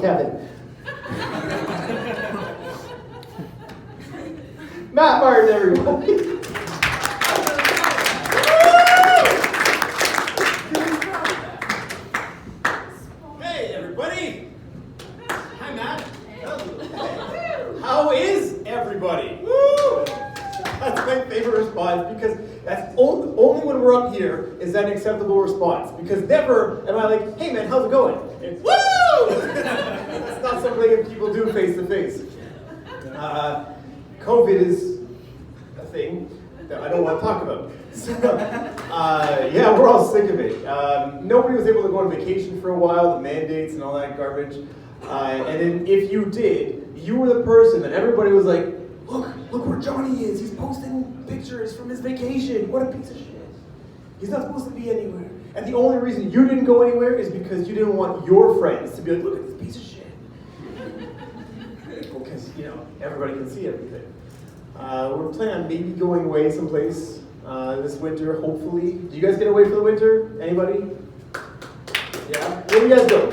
Kevin. Matt Martin, everybody. Hey, everybody. Hi, Matt. How is everybody? Woo! That's my favorite response because that's only when we're up here is that an acceptable response. Because never am I like, hey man, how's it going? It's woo! That's not something that people do face to face. COVID is a thing that I don't want to talk about. So, yeah, we're all sick of it. Nobody was able to go on vacation for a while, the mandates and all that garbage. And then if you did, you were the person that everybody was like, look where Johnny is. He's posting pictures from his vacation. What a piece of shit. He's not supposed to be anywhere. And the only reason you didn't go anywhere is because you didn't want your friends to be like, look at this piece of shit. Because, everybody can see everything. We're planning on maybe going away someplace this winter, hopefully. Do you guys get away for the winter? Anybody? Yeah? Where do you guys go?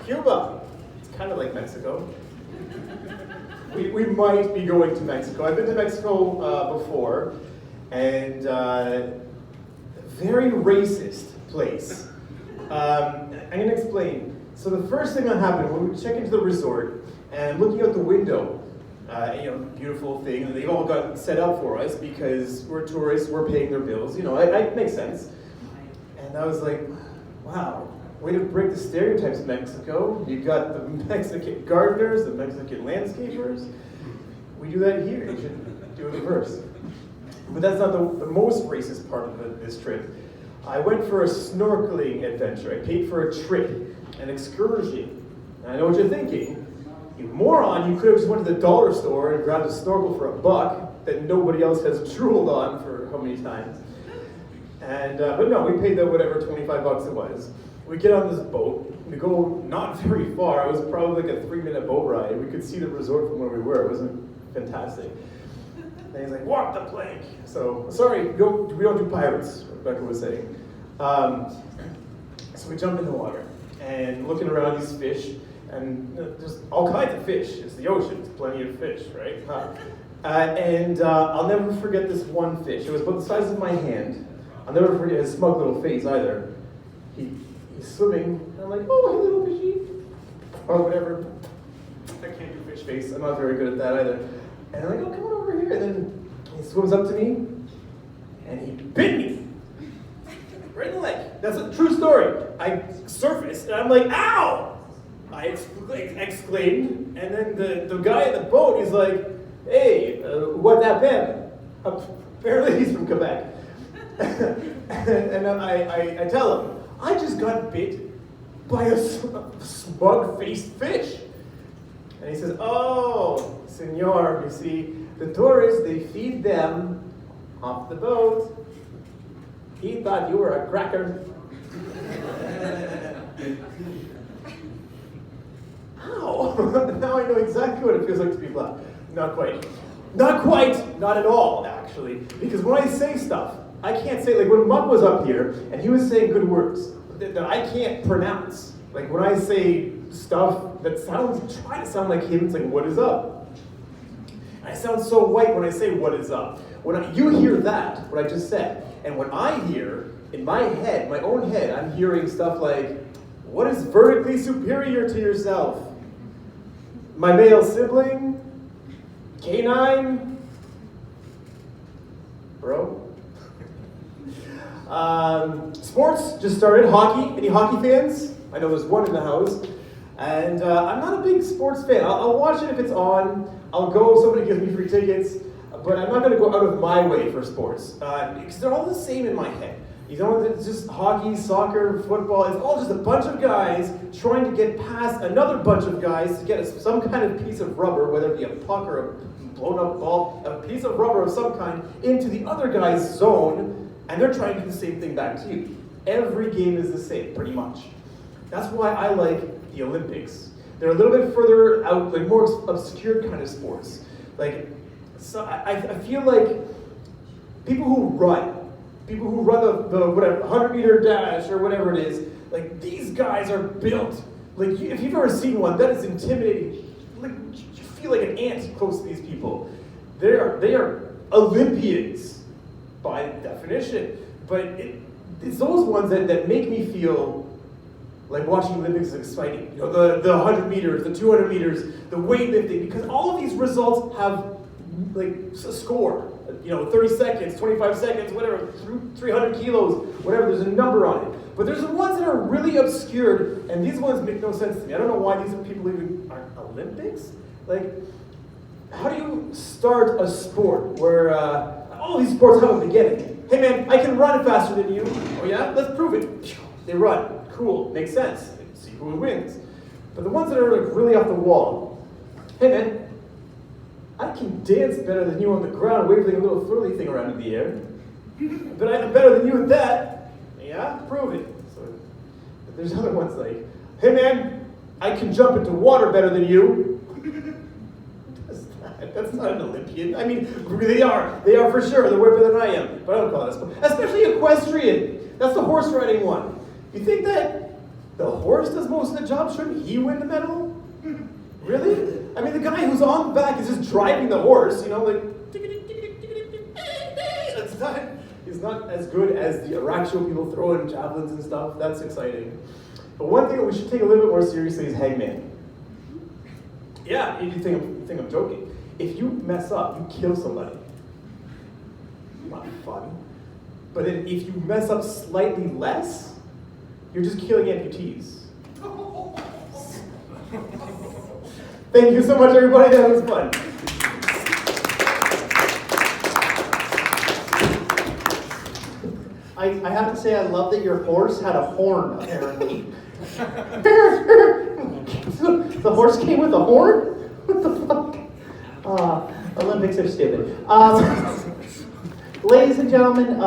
Cuba. It's kind of like Mexico. We might be going to Mexico. I've been to Mexico before, and very racist place. I'm going to explain. So the first thing that happened when we check into the resort and looking out the window, beautiful thing, and they've all got set up for us because we're tourists, we're paying their bills. It makes sense. And I was like, wow. Way to break the stereotypes of Mexico. You've got the Mexican gardeners, the Mexican landscapers. We do that here. You should do it reverse. But that's not the most racist part of this trip. I went for a snorkeling adventure. I paid for a trip, an excursion. And I know what you're thinking. You moron, you could have just went to the dollar store and grabbed a snorkel for $1 that nobody else has drooled on for how many times. And but no, we paid the whatever, $25 it was. We get on this boat, we go not very far, it was probably like a 3-minute boat ride. We could see the resort from where we were, it wasn't fantastic. And he's like, walk the plank. So, sorry, we don't do pirates, Rebecca was saying. So we jump in the water, and looking around these fish, and there's all kinds of fish. It's the ocean, it's plenty of fish, right? And I'll never forget this one fish. It was about the size of my hand. I'll never forget his smug little face either. He's swimming, and I'm like, oh, hey, little fishy. Or whatever. I can't do fish face. I'm not very good at that either. And I'm like, oh, come on over here. And then he swims up to me, and he bit me. Right in the leg. That's a true story. I surfaced, and I'm like, ow! I exclaimed, and then the guy in the boat is like, hey, what that been? Apparently he's from Quebec. and I tell him, I just got bit by a smug-faced fish. And he says, oh, senor, you see, the tourists, they feed them off the boat. He thought you were a cracker. Ow! Now I know exactly what it feels like to be black. Not quite. Not at all, actually. Because when I say stuff, I can't say, like when Mug was up here, and he was saying good words that I can't pronounce. Like when I say stuff that try to sound like him, it's like, what is up? I sound so white when I say what is up. You hear that, what I just said. And when I hear, in my head, my own head, I'm hearing stuff like, what is vertically superior to yourself? My male sibling? Canine? Bro? Sports just started. Hockey. Any hockey fans? I know there's one in the house. And I'm not a big sports fan. I'll watch it if it's on. I'll go if somebody gives me free tickets. But I'm not going to go out of my way for sports. Because they're all the same in my head. It's just hockey, soccer, football. It's all just a bunch of guys trying to get past another bunch of guys to get some kind of piece of rubber, whether it be a puck or a blown up ball, a piece of rubber of some kind, into the other guy's zone, and they're trying to do the same thing back to you. Every game is the same, pretty much. That's why I like the Olympics. They're a little bit further out, like more obscure kind of sports. So I feel like people who run the whatever 100-meter dash or whatever it is, like these guys are built Like, if you've ever seen one, that is intimidating. Like, you feel like an ant close to these people. They are Olympians by definition. But it's those ones that make me feel like watching Olympics is exciting. You know, the 100 meters, the 200 meters, the weightlifting, because all of these results have like a score. You know, 30 seconds, 25 seconds, whatever, 300 kilos, whatever, there's a number on it. But there's the ones that are really obscured, and these ones make no sense to me. I don't know why these people even are Olympics. Like, how do you start a sport where all these sports have a beginning? Hey man, I can run faster than you. Oh yeah? Let's prove it. They run. Cool. Makes sense. See who wins. But the ones that are like really off the wall. Hey man, I can dance better than you on the ground, waving a little twirly thing around in the air. But I'm better than you at that. Yeah? Prove it. So, but there's other ones like, hey man, I can jump into water better than you. That's not an Olympian. I mean, they are. They are for sure. They're way better than I am. But I don't call it a sport. Especially equestrian. That's the horse riding one. You think that the horse does most of the job? Shouldn't he win the medal? Really? I mean, the guy who's on the back is just driving the horse, you know, like, he's not as good as the actual people throwing javelins and stuff. That's exciting. But one thing that we should take a little bit more seriously is hangman. Yeah, you think I'm joking. If you mess up, you kill somebody. Not fun. But then if you mess up slightly less, you're just killing amputees. Thank you so much, everybody. That was fun. I have to say, I love that your horse had a horn, apparently. The horse came with a horn? What the fuck? Olympics are stupid. Ladies and gentlemen,